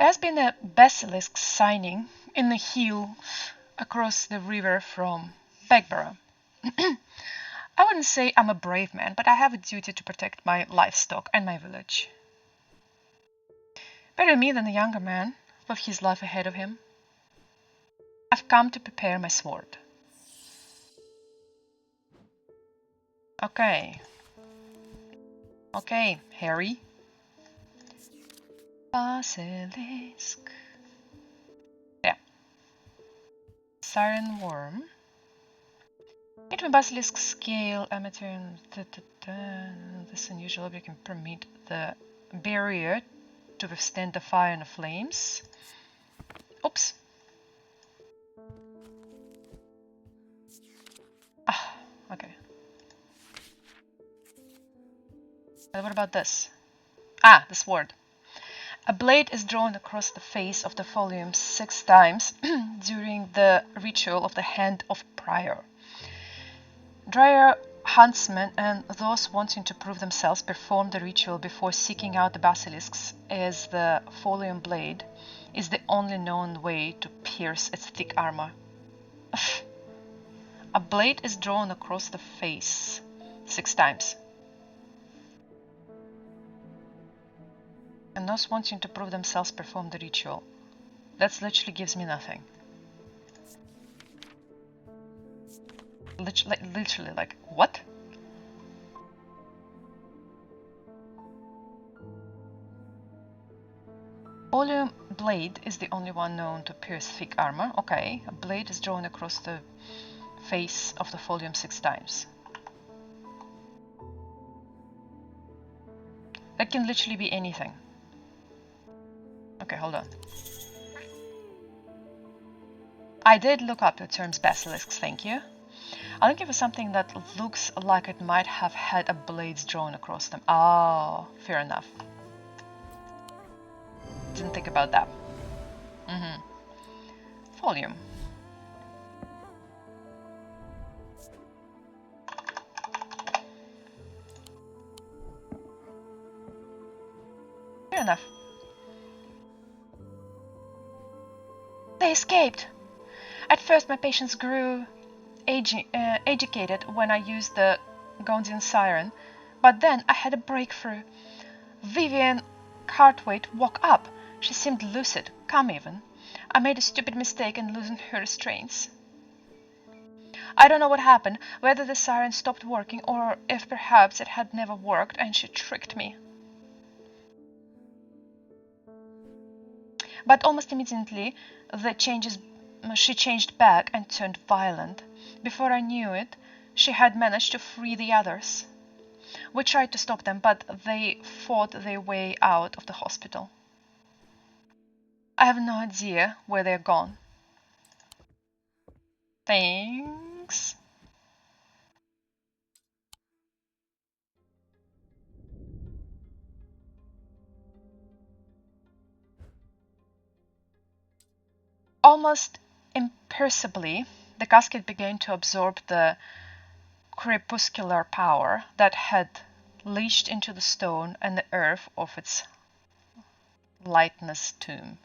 There has been a basilisk signing in the hill across the river from Begborough. I wouldn't say I'm a brave man, but I have a duty to protect my livestock and my village. Better me than a younger man with his life ahead of him. I've come to prepare my sword. Okay. Okay, Harry. Basilisk. Yeah. Siren worm. Between basilisk scale, amateur, this unusual object can permit the barrier to withstand the fire and the flames. Oops. Ah, okay. And what about this? Ah, the sword. A blade is drawn across the face of the folium 6 times during the ritual of the Hand of Prior. Drier huntsmen and those wanting to prove themselves perform the ritual before seeking out the basilisks, as the folium blade is the only known way to pierce its thick armor. A blade is drawn across the face 6 times. And those wanting to prove themselves perform the ritual. That literally gives me nothing. Literally, like, what? Folium blade is the only one known to pierce thick armor. Okay, a blade is drawn across the face of the folium 6 times. That can literally be anything. Okay, hold on. I did look up the terms basilisks, thank you. I'm looking for something that looks like it might have had a blades drawn across them. Oh, fair enough. Didn't think about that. Folium. Fair enough. They escaped! At first my patience grew educated when I used the Gondian siren, but then I had a breakthrough. Vivian Cartwright woke up. She seemed lucid, calm even. I made a stupid mistake and loosened her restraints. I don't know what happened, whether the siren stopped working or if perhaps it had never worked and she tricked me. But almost immediately she changed back and turned violent. Before I knew it, she had managed to free the others. We tried to stop them, but they fought their way out of the hospital. I have no idea where they're gone. Thanks. Almost imperceptibly, the casket began to absorb the crepuscular power that had leached into the stone and the earth of its lightless tomb.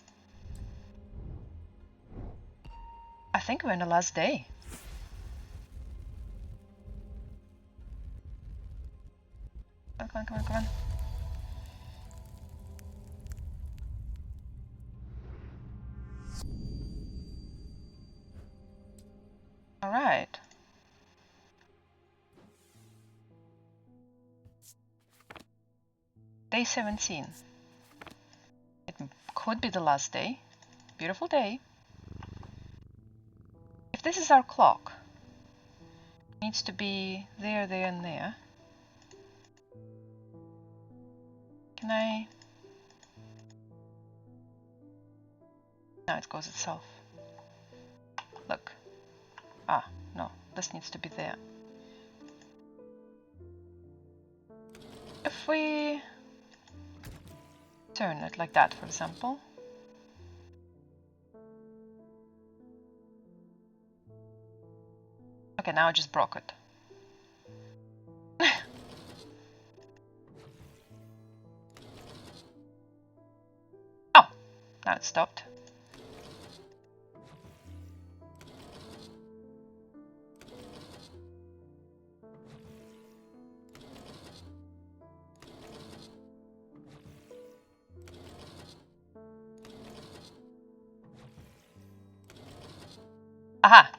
I think we're in the last day. Come on, come on, come on. Alright. Day 17. It could be the last day. Beautiful day. If this is our clock, it needs to be there, there, and there. Can I? No, it goes itself. Look. Ah, no, this needs to be there. If we turn it like that, for example. Okay, now I just broke it. Oh, Now it stopped. Aha!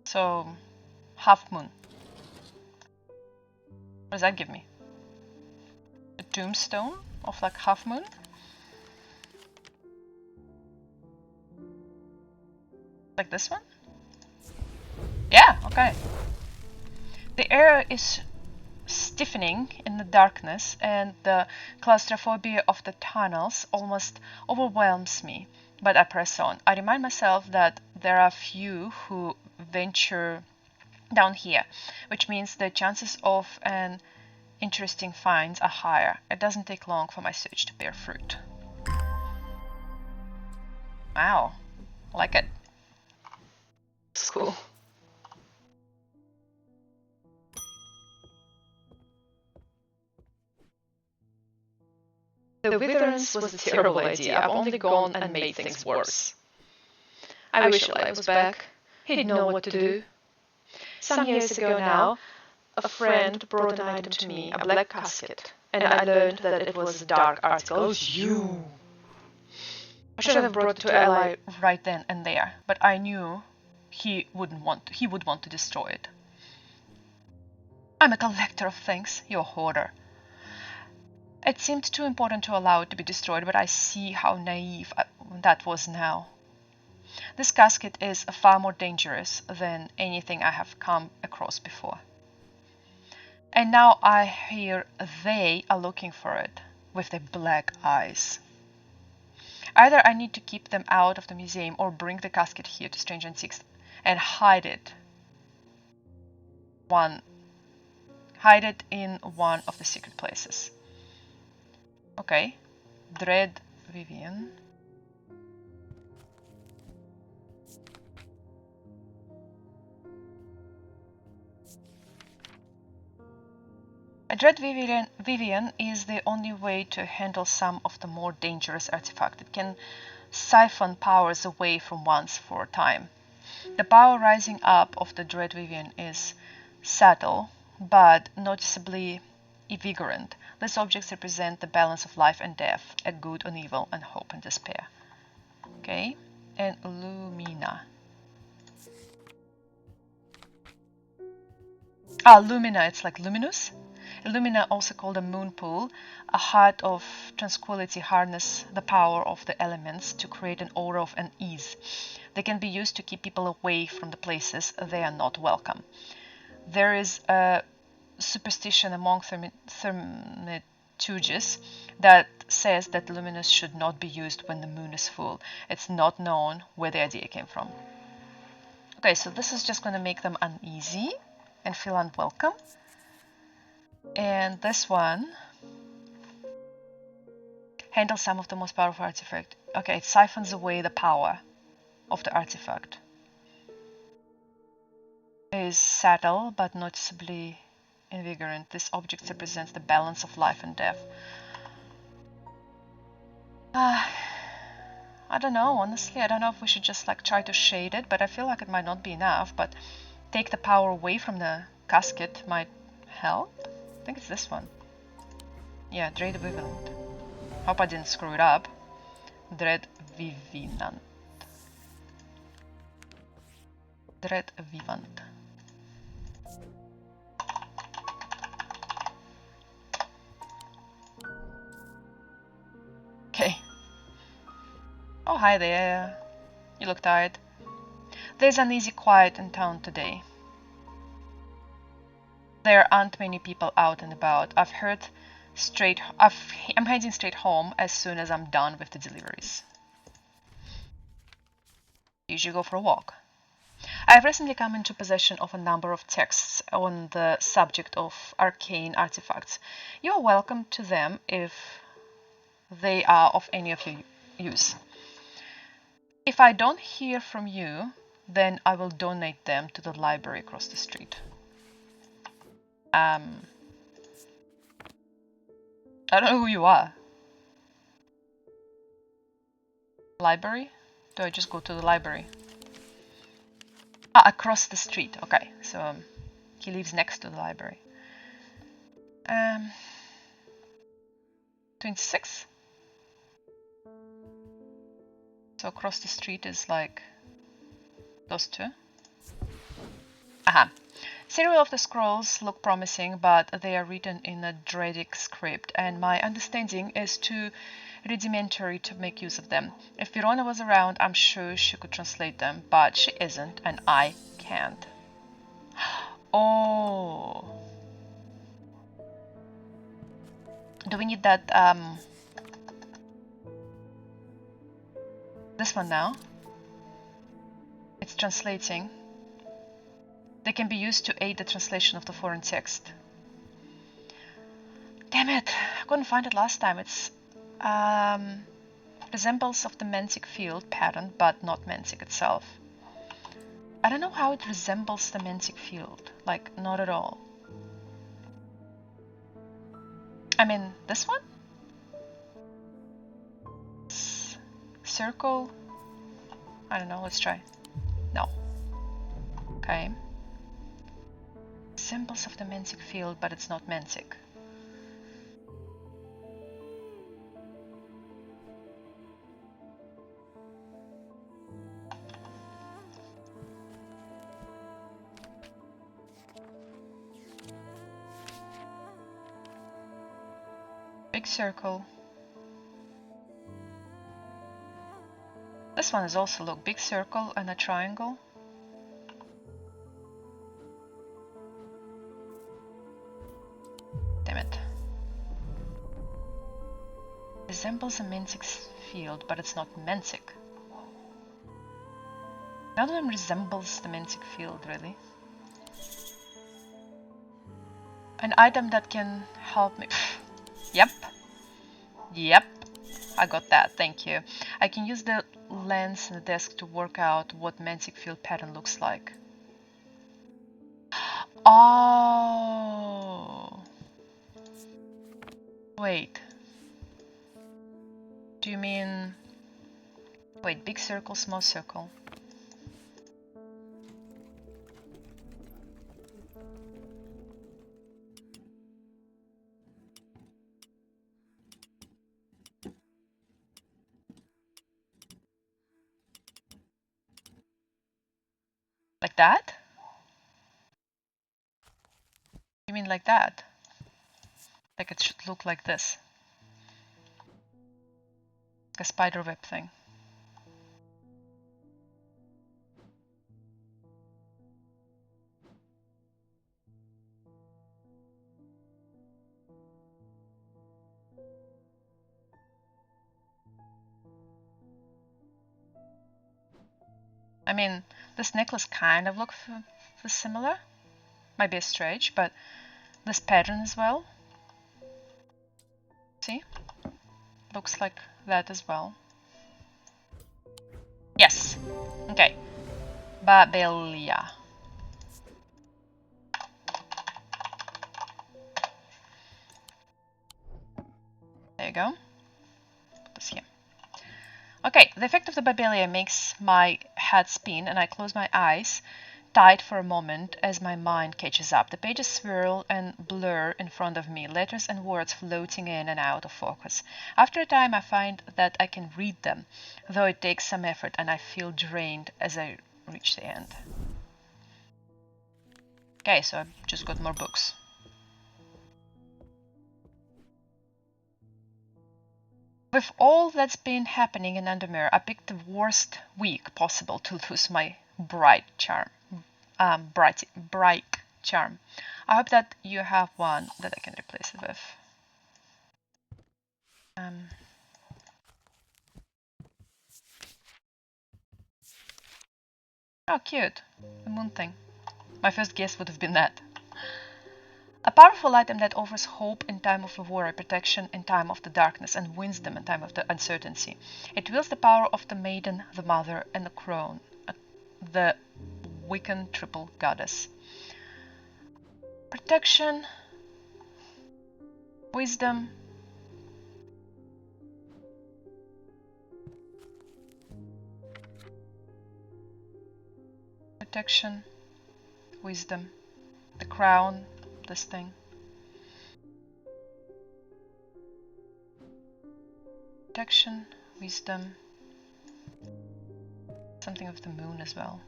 So, half moon. What does that give me? A tombstone of like half moon? Like this one? Yeah, okay. The air is stiffening in the darkness, and the claustrophobia of the tunnels almost overwhelms me. But I press on. I remind myself that there are few who venture down here, which means the chances of an interesting finds are higher. It doesn't take long for my search to bear fruit. Wow, I like it. It's cool. The Witherans was a terrible idea. I've only gone and made things worse. I wish Eli was back. He'd know what to do. Some years ago now, a friend brought an item to me, a black casket, and I learned that it was a dark article. It was you! I should have brought it to Eli right then and there, but I knew he would want to destroy it. I'm a collector of things, you're a hoarder. It seemed too important to allow it to be destroyed, but I see how naive that was now. This casket is far more dangerous than anything I have come across before. And now I hear they are looking for it with their black eyes. Either I need to keep them out of the museum or bring the casket here to Strange Antiques and hide it in one of the secret places. Okay, Dread Vivian. A Dread Vivian is the only way to handle some of the more dangerous artifacts. It can siphon powers away from ones for a time. The power rising up of the Dread Vivian is subtle, but noticeably invigorant. These objects represent the balance of life and death, a good and evil, and hope and despair. Okay, and Lumina. Lumina, it's like luminous. Lumina, also called a moon pool, a heart of tranquility, harness the power of the elements to create an aura of unease. They can be used to keep people away from the places they are not welcome. There is a superstition among thaumaturges that says that luminous should not be used when the moon is full. It's not known where the idea came from. Okay, so this is just going to make them uneasy and feel unwelcome. And this one handles some of the most powerful artifact. Okay, it siphons away the power of the artifact. It is subtle but noticeably invigorant. This object represents the balance of life and death. I don't know, honestly. I don't know if we should just like try to shade it, but I feel like it might not be enough. But take the power away from the casket might help. I think it's this one. Yeah, Dread Viviant. Hope I didn't screw it up. Dread Viviant. Dread Vivant. Okay. Oh, hi there. You look tired. There's uneasy quiet in town today. There aren't many people out and about. I'm heading straight home as soon as I'm done with the deliveries. You should go for a walk. I've recently come into possession of a number of texts on the subject of arcane artifacts. You're welcome to them if they are of any of your use. If I don't hear from you, then I will donate them to the library across the street. I don't know who you are. Library? Do I just go to the library? Ah, across the street. Okay, so he lives next to the library. 26. So across the street is like those two. Aha. Several of the scrolls look promising, but they are written in a Dredic script, and my understanding is too rudimentary to make use of them. If Verona was around, I'm sure she could translate them, but she isn't, and I can't. Oh. Do we need that, this one now? It's translating. They can be used to aid the translation of the foreign text. Damn it! I couldn't find it last time. It's resembles of the Mantic field pattern, but not Mantic itself. I don't know how it resembles the Mantic field. Like, not at all. I mean, this one? Circle? I don't know, let's try. No. Okay. Symbols of the Mantic field, but it's not Mantic. Big circle. This one is also, look, big circle and a triangle. Damn it. Resembles a Mantic field, but it's not Mantic. None of them resembles the Mantic field, really. An item that can help me. Yep. Yep. I got that, thank you. I can use the lens in the desk to work out what Mantic field pattern looks like. Oh. Wait. Do you mean... Wait, big circle, small circle. Like that? You mean like that? Like it should look like this. Like a spider web thing. I mean, this necklace kind of looks similar. Might be a stretch, but this pattern as well. See? Looks like that as well. Yes. Okay. Babelia. There you go. Put this here. Okay, the effect of the Babelia makes my head spin and I close my eyes tight for a moment as my mind catches up. The pages swirl and blur in front of me, letters and words floating in and out of focus. After a time I find that I can read them, though it takes some effort and I feel drained as I reach the end. Okay, so I've just got more books. With all that's been happening in Undermere, I picked the worst week possible to lose my bright charm. Bright charm. I hope that you have one that I can replace it with. Oh, cute. The moon thing. My first guess would have been that. A powerful item that offers hope in time of war, protection in time of the darkness, and wisdom in time of the uncertainty. It wields the power of the maiden, the mother, and the crone, the Wiccan triple goddess. Protection, wisdom, protection, wisdom, the crown, this thing. Protection, wisdom, something of the moon as well.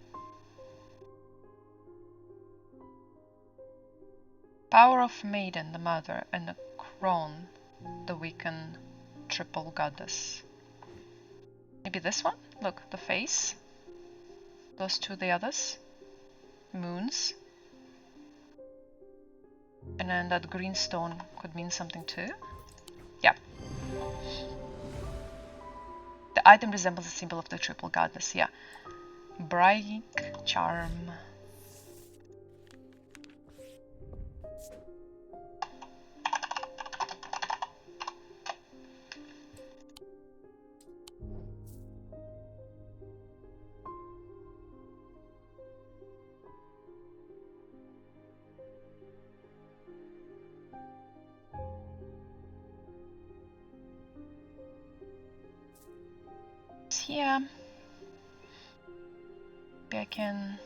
Power of maiden, the mother, and the crown, the Wiccan triple goddess. Maybe this one? Look, the face. Those two, the others. Moons. And then that green stone could mean something too. Yeah. The item resembles a symbol of the triple goddess, yeah. Bright charm. Here. Maybe I can.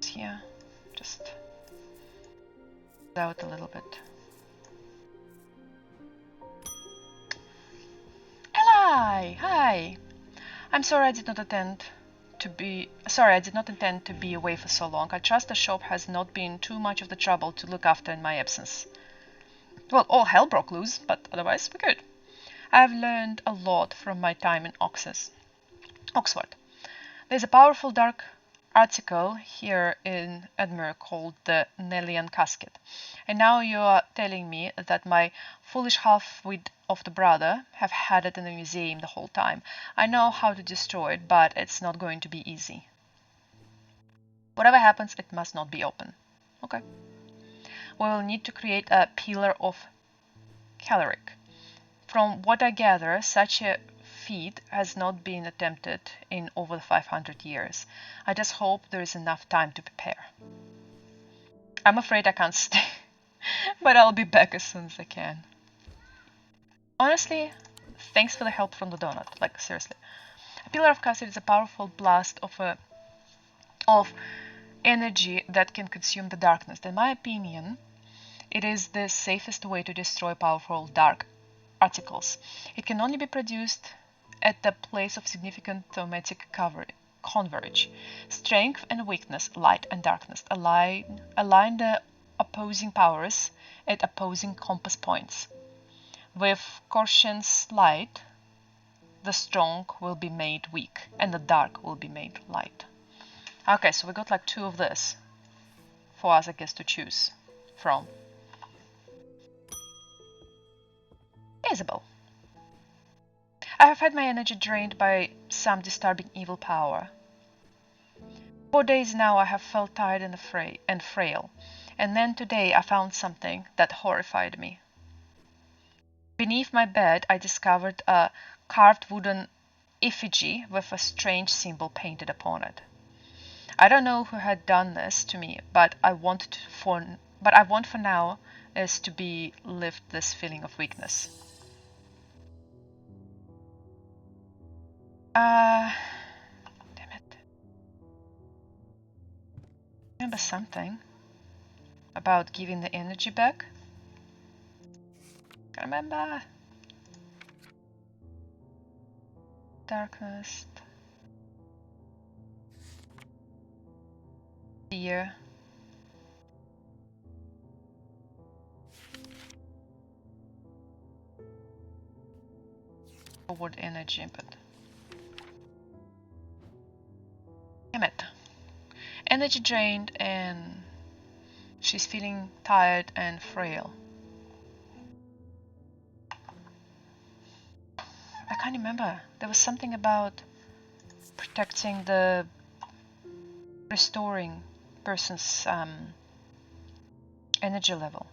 Here. Just out a little bit. Eli! Hi! I'm sorry I did not intend to be away for so long. I trust the shop has not been too much of the trouble to look after in my absence. Well, all hell broke loose, but otherwise we're good. I've learned a lot from my time in Oxford. There's a powerful dark article here in Edinburgh called the Nellian Casket. And now you are telling me that my foolish half-wit of the brother have had it in the museum the whole time. I know how to destroy it, but it's not going to be easy. Whatever happens, it must not be open. Okay. We will need to create a pillar of caloric. From what I gather, such a feat has not been attempted in over 500 years. I just hope there is enough time to prepare. I'm afraid I can't stay, but I'll be back as soon as I can. Honestly, thanks for the help from the donut. Like, seriously. A pillar of casket is a powerful blast of energy that can consume the darkness. In my opinion, it is the safest way to destroy powerful dark articles. It can only be produced at the place of significant thematic converge. Strength and weakness, light and darkness align the opposing powers at opposing compass points. With Korshen's light, the strong will be made weak and the dark will be made light. Okay, so we got like two of this for us, I guess, to choose from. Isabel. I have had my energy drained by some disturbing evil power. 4 days now I have felt tired and frail, and then today I found something that horrified me. Beneath my bed I discovered a carved wooden effigy with a strange symbol painted upon it. I don't know who had done this to me, but I want for now is to be lift this feeling of weakness. Damn it. Remember something about giving the energy back? Remember? Darkness. Fear. Forward energy, but damn it. Energy drained and she's feeling tired and frail. I can't remember. There was something about protecting the restoring person's energy level.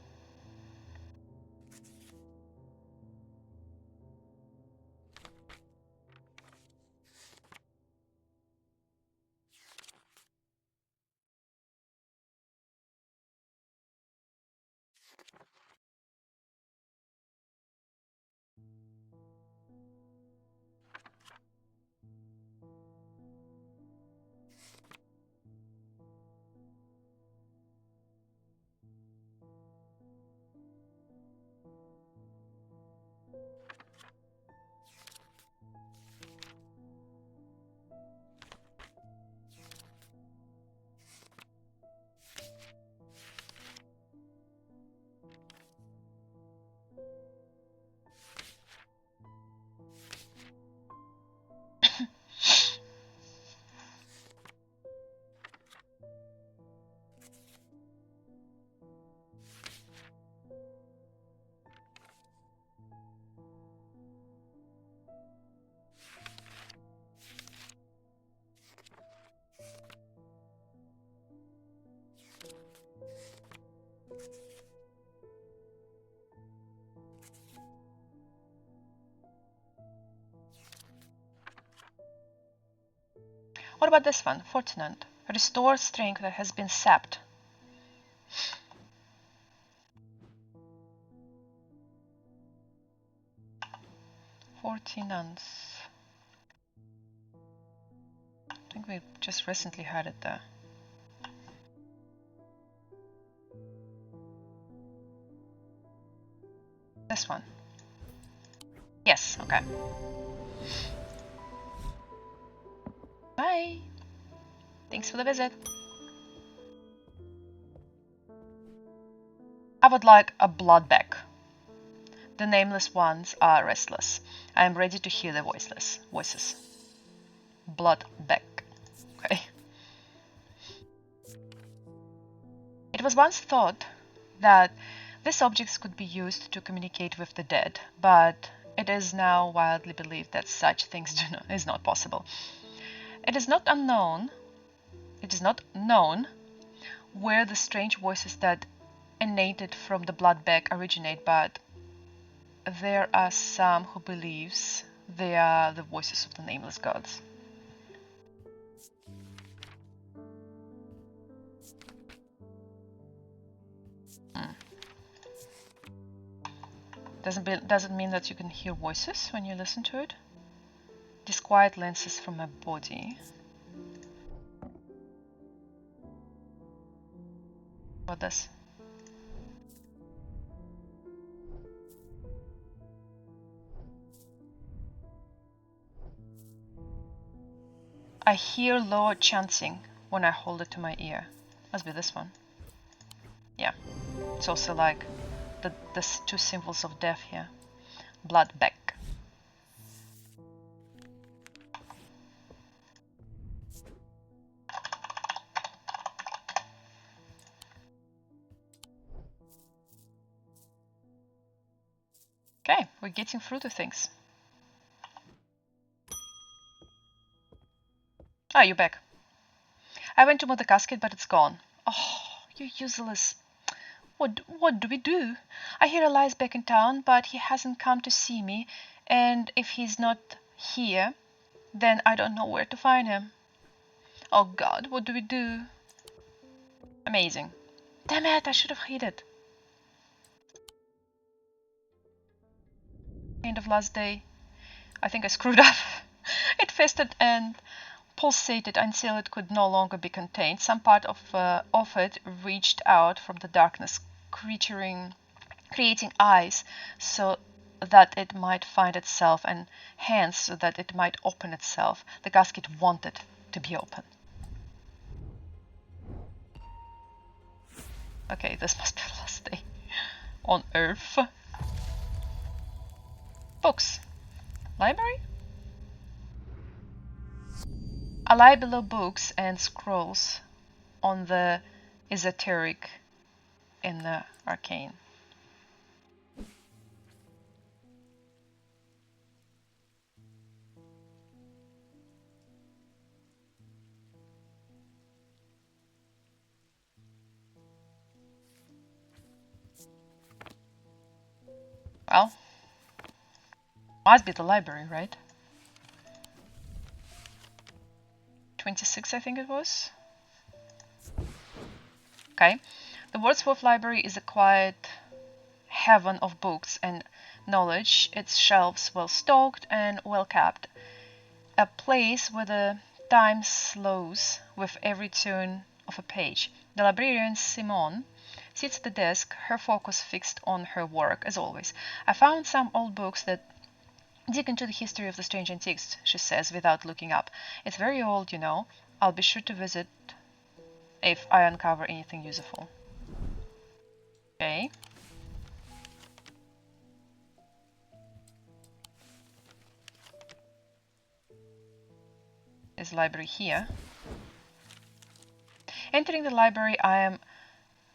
What about this one? Fortunate. Restore strength that has been sapped. Fortunance. I think we just recently had it there. This one. Yes, okay. Bye. Thanks for the visit. I would like a blood bag. The nameless ones are restless. I am ready to hear their voices. Blood bag. Okay. It was once thought that these objects could be used to communicate with the dead, but it is now widely believed that such things is not possible. It is not known where the strange voices that emanated from the blood bag originate, but there are some who believes they are the voices of the nameless gods. Doesn't mean that you can hear voices when you listen to it. Disquiet lenses from my body. What this? I hear low chanting when I hold it to my ear. Must be this one. Yeah, it's also like the two symbols of death here. Blood bag. Okay, we're getting through to things. Ah, you're back. I went to move the casket, but it's gone. Oh, you useless. What do we do? I hear Elias back in town, but he hasn't come to see me, and if he's not here, then I don't know where to find him. Oh God, what do we do? Amazing. Damn it, I should have hid it. End of last day. I think I screwed up. It festered and pulsated until it could no longer be contained. Some part of it reached out from the darkness, creating eyes so that it might find itself, and hands so that it might open itself. The casket wanted to be open. Okay, this must be the last day on Earth. Books. Library? I lie below books and scrolls on the esoteric in the arcane. Well, must be the library, right? 26, I think it was. Okay. The Wordsworth Library is a quiet heaven of books and knowledge, its shelves well stocked and well kept. A place where the time slows with every turn of a page. The librarian Simon sits at the desk, her focus fixed on her work, as always. I found some old books that dig into the history of the strange antiques, she says without looking up. It's very old, you know. I'll be sure to visit if I uncover anything useful. Okay. There's a library here. Entering the library, I am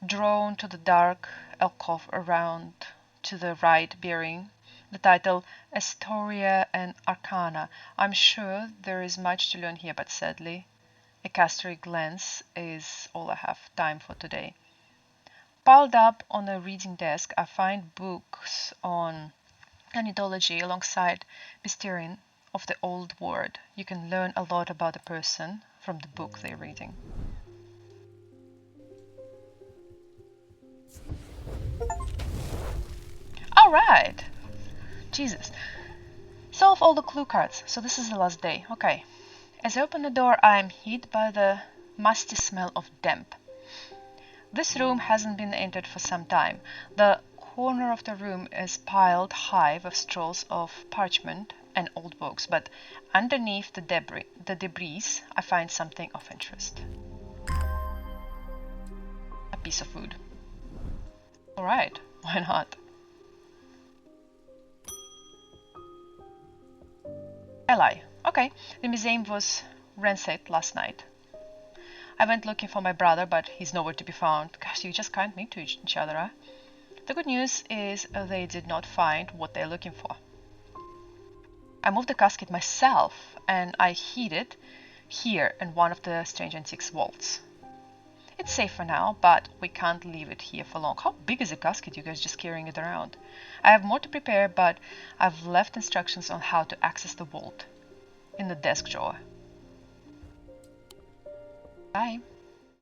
drawn to the dark alcove around to the right, bearing the title Astoria and Arcana. I'm sure there is much to learn here, but sadly, a cursory glance is all I have time for today. Piled up on a reading desk, I find books on ornithology alongside Mysterian of the Old World. You can learn a lot about a person from the book they're reading. Alright! Jesus. Solve all the clue cards, so this is the last day. Okay. As I open the door, I am hit by the musty smell of damp. This room hasn't been entered for some time. The corner of the room is piled high with straws of parchment and old books, but underneath the debris, I find something of interest. A piece of wood. Alright, why not? Ally. Okay, the museum was ransacked last night. I went looking for my brother, but he's nowhere to be found. Gosh, you just can't meet each other, huh? The good news is they did not find what they're looking for. I moved the casket myself, and I hid it here in one of the strange antiques vaults. It's safe for now, but we can't leave it here for long. How big is the casket? You guys just carrying it around? I have more to prepare, but I've left instructions on how to access the vault in the desk drawer. Bye.